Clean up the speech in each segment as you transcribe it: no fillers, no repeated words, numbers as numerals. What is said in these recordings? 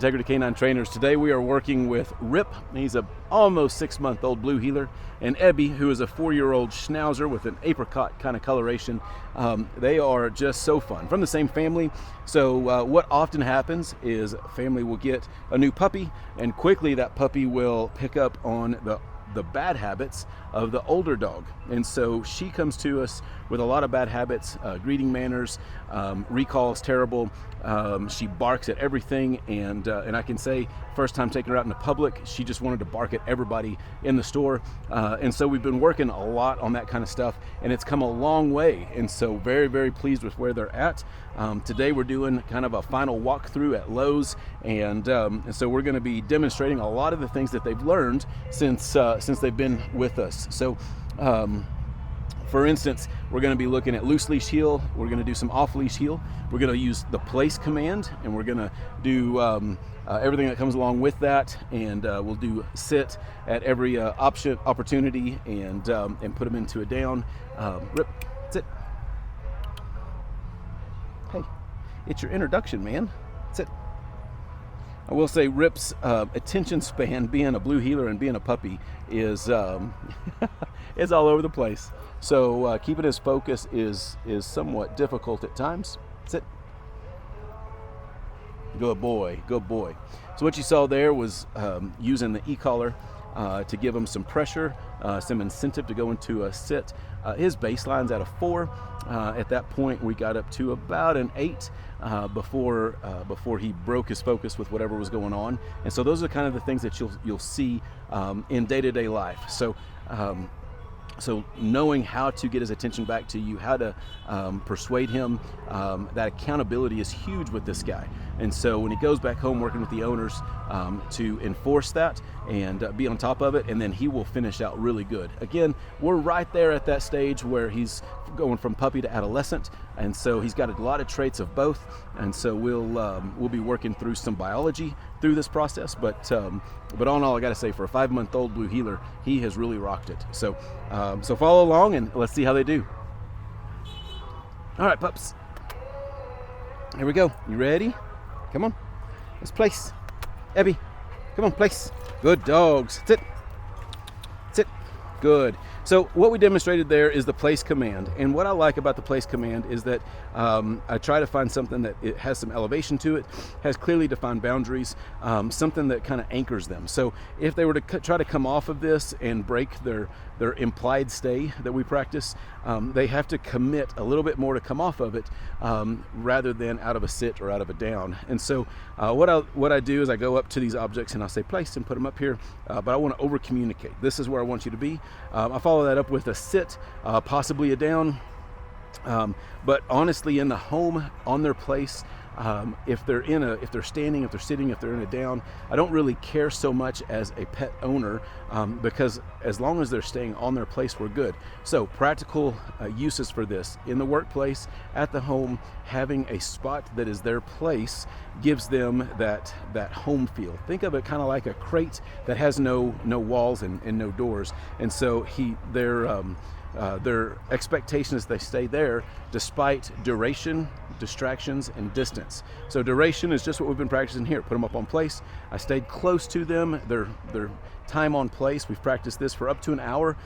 Integrity Canine Trainers. Today we are working with Rip. He's a almost 6-month-old blue heeler, and Eby, who is a 4-year-old schnauzer with an apricot kind of coloration. They are just so fun, from the same family. So what often happens is a family will get a new puppy, and quickly that puppy will pick up on the bad habits of the older dog. And so she comes to us with a lot of bad habits, greeting manners, recall is terrible. She barks at everything, and I can say, first time taking her out into public, she just wanted to bark at everybody in the store. And so we've been working a lot on that kind of stuff, and it's come a long way. And so very, very pleased with where they're at. Today we're doing kind of a final walkthrough at Lowe's, and so we're going to be demonstrating a lot of the things that they've learned since they've been with us. So for instance, we're going to be looking at loose leash heel. We're going to do some off leash heel. We're going to use the place command, and we're going to do everything that comes along with that. And we'll do sit at every opportunity, and put them into a down. Rip, sit. Hey, it's your introduction, man. Sit. I will say Rip's attention span, being a blue heeler and being a puppy, is is all over the place. So keeping his focus is somewhat difficult at times. Sit. Good boy, good boy. So what you saw there was using the e-collar to give him some pressure, some incentive to go into a sit. His baseline's at a 4. At that point, we got up to about an 8 before he broke his focus with whatever was going on. And so those are kind of the things that you'll see in day-to-day life. So knowing how to get his attention back to you, how to persuade him, that accountability is huge with this guy. And so when he goes back home working with the owners, to enforce that and be on top of it, and then he will finish out really good. Again, we're right there at that stage where he's going from puppy to adolescent, and so he's got a lot of traits of both. And so we'll be working through some biology through this process. But all in all, I got to say, for a 5-month-old blue heeler, he has really rocked it. So follow along and let's see how they do. All right, pups. Here we go. You ready? Come on. Let's place. Eby, come on, place. Good dogs. Sit. Sit. Good. So what we demonstrated there is the place command. And what I like about the place command is that I try to find something that it has some elevation to it, has clearly defined boundaries, something that kind of anchors them. So if they were to try to come off of this and break their implied stay that we practice, they have to commit a little bit more to come off of it, rather than out of a sit or out of a down. And so what I do is I go up to these objects and I say place and put them up here, but I want to over communicate. This is where I want you to be. I follow that up with a sit, possibly a down, but honestly, in the home, on their place, if they're standing, if they're sitting, if they're in a down, I don't really care so much as a pet owner, because as long as they're staying on their place, we're good. So practical uses for this in the workplace, at the home, having a spot that is their place gives them that home feel. Think of it kind of like a crate that has no walls and no doors. And so their expectation is they stay there despite duration, distractions, and distance. So duration is just what we've been practicing here. Put them up on place. I stayed close to them. Their time on place. We've practiced this for up to an hour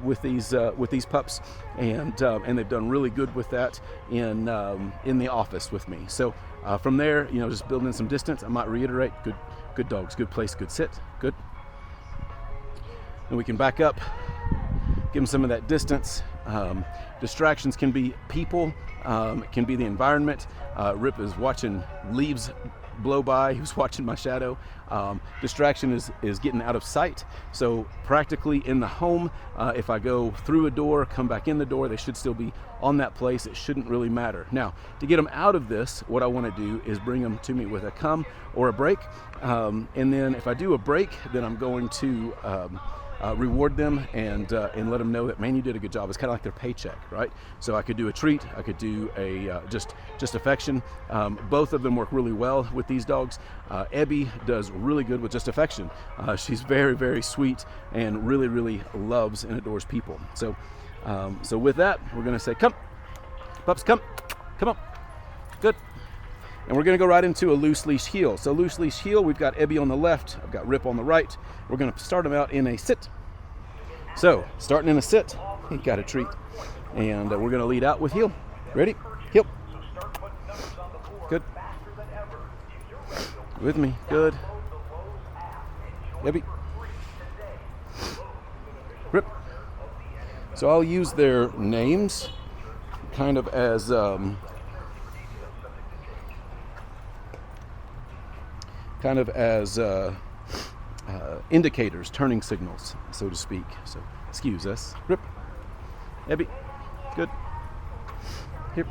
with these pups, and they've done really good with that in the office with me. So from there, just building in some distance. I might reiterate: good dogs, good place, good sit, good. And we can back up. Give them some of that distance. Distractions can be people, it can be the environment. Rip is watching leaves blow by. He was watching my shadow. Distraction is getting out of sight. So practically in the home, if I go through a door, come back in the door, they should still be on that place. It shouldn't really matter. Now, to get them out of this, what I want to do is bring them to me with a come or a break. And then if I do a break, then I'm going to reward them and let them know that, man, you did a good job. It's kind of like their paycheck, right? So I could do a treat, I could do a just affection. Both of them work really well with these dogs. Eby does really good with just affection. She's very, very sweet and really, really loves and adores people. So with that, we're gonna say, come, pups, come on, good. And we're going to go right into a loose leash heel. So loose leash heel, we've got Eby on the left, I've got Rip on the right. We're going to start them out in a sit. So starting in a sit, he got a treat. And we're going to lead out with heel. Ready? Heel. Good. With me. Good. Eby. Rip. So I'll use their names kind of as indicators, turning signals, so to speak. So excuse us. Rip. Eby. Good. Here.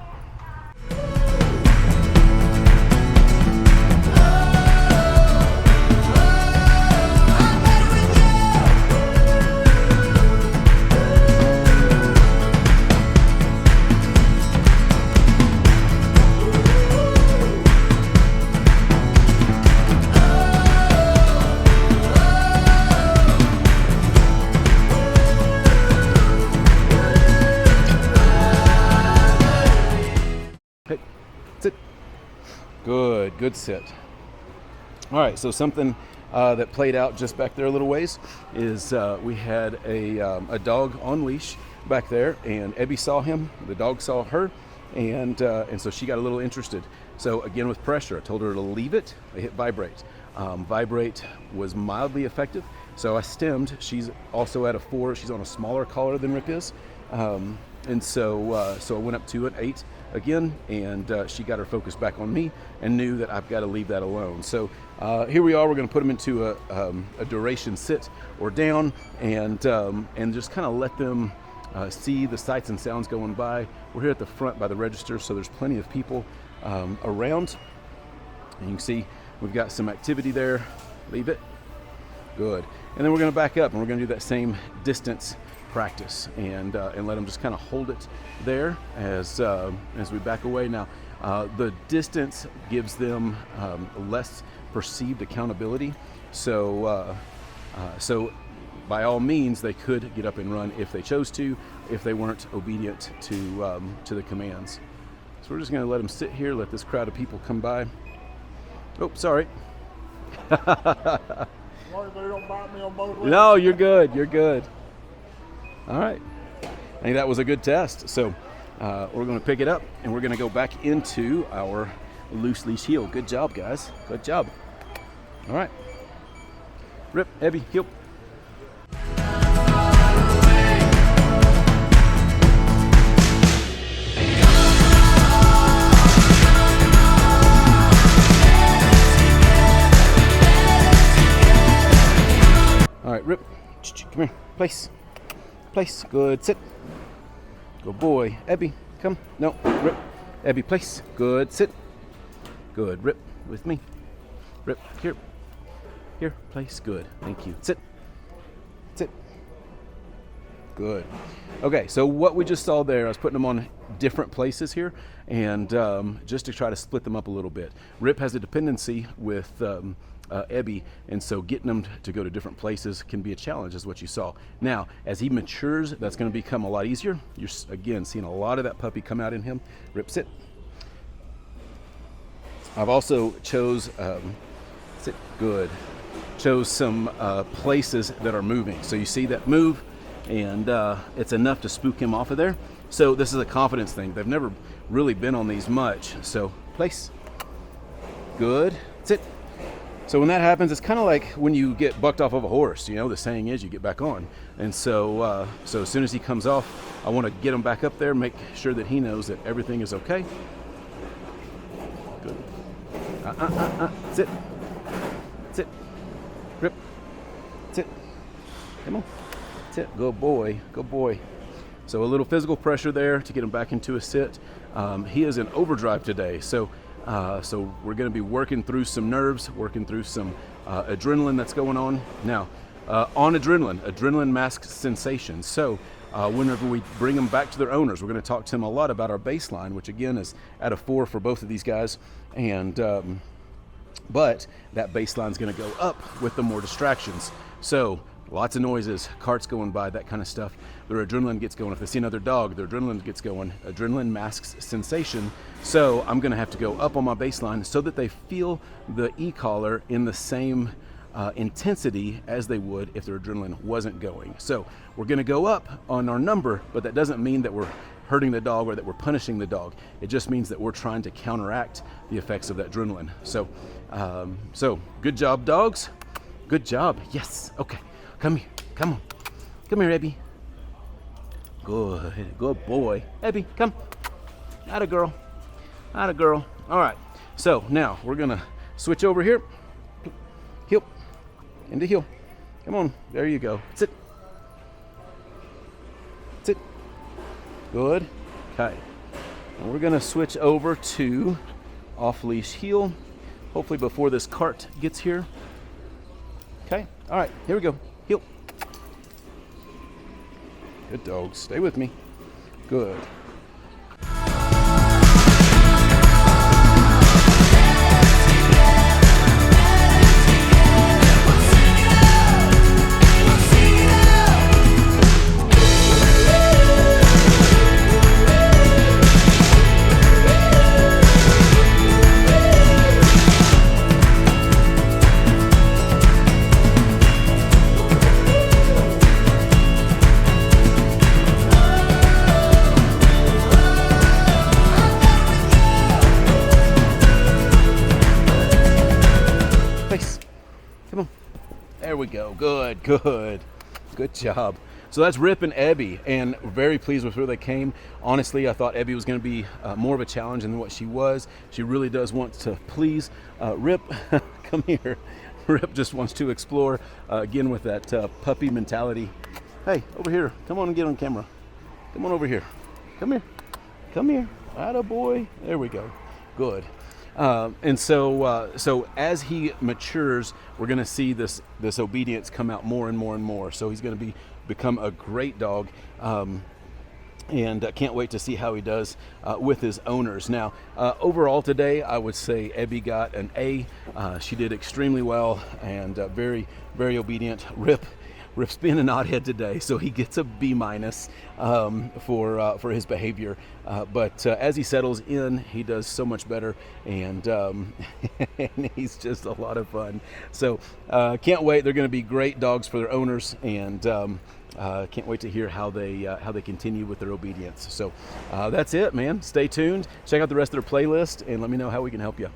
Sit. Good sit. All right, so something that played out just back there a little ways is we had a dog on leash back there, and Eby saw him, the dog saw her, and so she got a little interested. So again, with pressure, I told her to leave it. I hit vibrate. Vibrate was mildly effective, so I stemmed. She's also at a 4. She's on a smaller collar than Rip is, and so I went up to an 8 again, and she got her focus back on me and knew that I've got to leave that alone. So here we are. We're going to put them into a duration sit or down, and just kind of let them see the sights and sounds going by. We're here at the front by the register, so there's plenty of people around, and you can see we've got some activity there. Leave it. Good. And then we're going to back up, and we're going to do that same distance practice, and let them just kind of hold it there as we back away. Now the distance gives them less perceived accountability, so by all means they could get up and run if they chose to, if they weren't obedient to the commands. So we're just going to let them sit here, let this crowd of people come by. Oh, sorry. No, you're good. You're good. All right. I think that was a good test. So we're going to pick it up, and we're going to go back into our loose leash heel. Good job, guys. Good job. All right. Rip, Eby, heel. All right, Rip. Come here. Place. Place. Good. Sit. Good boy. Eby, come. No. Rip. Eby, place. Good. Sit. Good. Rip. With me. Rip. Here. Here. Place. Good. Thank you. Sit. Sit. Good. Okay, so what we just saw there, I was putting them on different places here, and just to try to split them up a little bit. Rip has a dependency with Eby, and so getting them to go to different places can be a challenge, is what you saw. Now, as he matures, that's going to become a lot easier. You're, again, seeing a lot of that puppy come out in him. Rip, sit. I've also chose, sit, good. Chose some places that are moving. So you see that move, and it's enough to spook him off of there. So this is a confidence thing. They've never really been on these much. So place, good, sit. So when that happens, it's kind of like when you get bucked off of a horse. You know, the saying is you get back on. And so so as soon as he comes off, I want to get him back up there, make sure that he knows that everything is okay. Good. Sit. Sit. Rip. Sit. Come on. Sit. Good boy. Good boy. So a little physical pressure there to get him back into a sit. He is in overdrive today. So we're going to be working through some nerves, working through some adrenaline that's going on. Now, on adrenaline masks sensation. So whenever we bring them back to their owners, we're going to talk to them a lot about our baseline, which again is at a 4 for both of these guys. And but that baseline is going to go up with the more distractions. So lots of noises, carts going by, that kind of stuff. Their adrenaline gets going. If they see another dog, their adrenaline gets going. Adrenaline masks sensation. So I'm going to have to go up on my baseline so that they feel the e-collar in the same intensity as they would if their adrenaline wasn't going. So we're going to go up on our number, but that doesn't mean that we're hurting the dog or that we're punishing the dog. It just means that we're trying to counteract the effects of that adrenaline. So, so good job, dogs. Good job. Yes. Okay. Come here. Come on. Come here, Eby. Good boy. Eby, come. Atta girl. Atta girl. All right. So now we're gonna switch over here. Heel. Into heel. Come on. There you go. Sit. Sit. Good. Okay. And we're gonna switch over to off-leash heel. Hopefully before this cart gets here. Okay. All right. Here we go. Heel. Good dog. Stay with me. Good. Come on. There we go. Good, good. Good job. So that's Rip and Eby, and very pleased with where they came. Honestly, I thought Eby was going to be more of a challenge than what she was. She really does want to please. Rip, come here. Rip just wants to explore, again, with that puppy mentality. Hey, over here. Come on and get on camera. Come on over here. Come here. Come here. Atta boy. There we go. Good. And so as he matures, we're going to see this obedience come out more and more and more. So he's going to become a great dog, and can't wait to see how he does with his owners. Now, overall today, I would say Eby got an A. She did extremely well and very, very obedient. Rip's being an oddhead today, so he gets a B- for his behavior. But as he settles in, he does so much better, and and he's just a lot of fun. So can't wait. They're going to be great dogs for their owners, and can't wait to hear how they continue with their obedience. So that's it, man. Stay tuned. Check out the rest of their playlist, and let me know how we can help you.